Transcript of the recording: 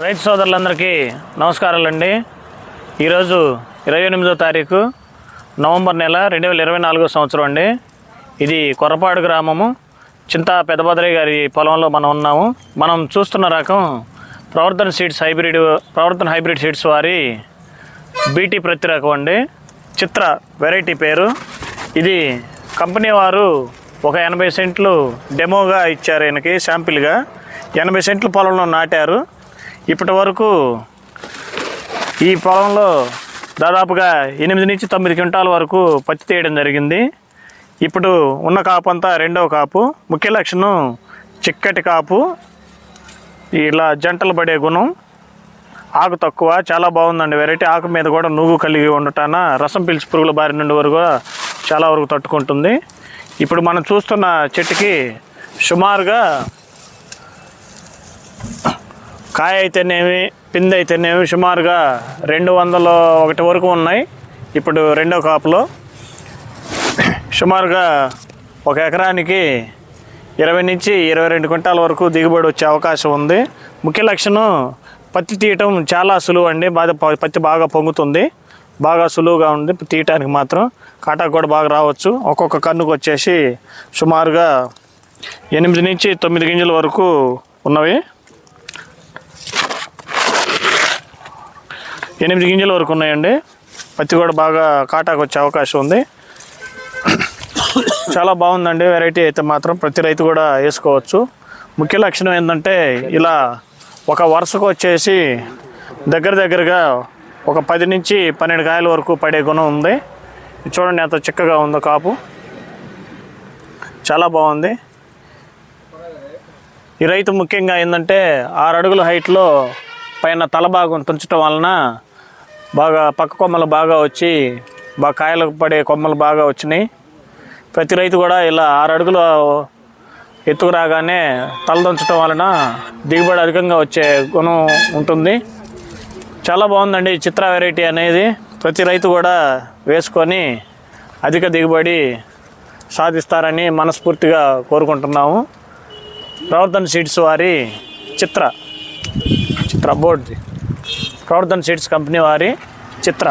రైతు సోదరులందరికీ నమస్కారాలండి. ఈరోజు 28వ తారీఖు నవంబర్ నెల 2024 సంవత్సరం అండి. ఇది కొర్రపాడు గ్రామము చింతా పెద్దభద్రయ్య గారి పొలంలో మనం ఉన్నాము. మనం చూస్తున్న రకం ప్రవర్తన హైబ్రిడ్ సీడ్స్ వారి బీటీ ప్రతి రకం అండి. చిత్ర వెరైటీ పేరు. ఇది కంపెనీ వారు ఒక 80 సెంట్లు డెమోగా ఇచ్చారు. ఈయనకి శాంపిల్గా 80 సెంట్లు పొలంలో నాటారు. ఇప్పటి వరకు ఈ పొలంలో దాదాపుగా 8 నుంచి 9 క్వింటాల వరకు పత్తి తీయడం జరిగింది. ఇప్పుడు ఉన్న కాపు అంతా రెండవ కాపు. ముఖ్య లక్షణం చిక్కటి కాపు, ఇలా జంటలు పడే గుణం, ఆకు తక్కువ, చాలా బాగుందండి వెరైటీ. ఆకు మీద కూడా నువ్వు కలిగి ఉండటాన రసం పీల్చి పురుగుల బారి నుండి వరకు చాలా వరకు తట్టుకుంటుంది. ఇప్పుడు మనం చూస్తున్న చెట్టుకి సుమారుగా కాయ అయితేనేమి పిండి అయితేనేమి సుమారుగా 201 వరకు ఉన్నాయి. ఇప్పుడు రెండో కాపులో సుమారుగా ఒక ఎకరానికి 20 నుంచి 22 క్వింటాల వరకు దిగుబడి వచ్చే అవకాశం ఉంది. ముఖ్య లక్షణం పత్తి తీయటం చాలా సులువు అండి. పత్తి బాగా పొంగుతుంది, బాగా సులువుగా ఉంది తీయటానికి. మాత్రం కాటాకు కూడా బాగా రావచ్చు. ఒక్కొక్క కన్నుకు వచ్చేసి సుమారుగా 8 నుంచి 9 గింజల వరకు ఉన్నవి. 8 గింజల వరకు ఉన్నాయండి. పత్తి కూడా బాగా కాటాకు వచ్చే అవకాశం ఉంది. చాలా బాగుందండి వెరైటీ అయితే మాత్రం ప్రతి రైతు కూడా వేసుకోవచ్చు. ముఖ్య లక్షణం ఏంటంటే ఇలా ఒక వరుసకు వచ్చేసి దగ్గరగా ఒక 10 నుంచి 12 కాయల వరకు పడే గుణం ఉంది. చూడండి ఎంత చిక్కగా ఉందో కాపు, చాలా బాగుంది. ఈ రైతు ముఖ్యంగా ఏంటంటే 6 అడుగుల హైట్లో పైన తల భాగం తుంచడం వలన బాగా పక్క కొమ్మలు బాగా వచ్చి బాగా కాయలకు పడే కొమ్మలు బాగా వచ్చినాయి. ప్రతి రైతు కూడా ఇలా 6 అడుగుల ఎత్తుకు రాగానే తల తుంచడం వలన దిగుబడి అధికంగా వచ్చే గుణం ఉంటుంది. చాలా బాగుందండి చిత్ర వెరైటీ అనేది. ప్రతి రైతు కూడా వేసుకొని అధిక దిగుబడి సాధిస్తారని మనస్ఫూర్తిగా కోరుకుంటున్నాము. ప్రవర్తన సీడ్స్ వారి చిత్ర బోర్డ్ది ప్రవర్తన సీడ్స్ కంపెనీ వారి చిత్ర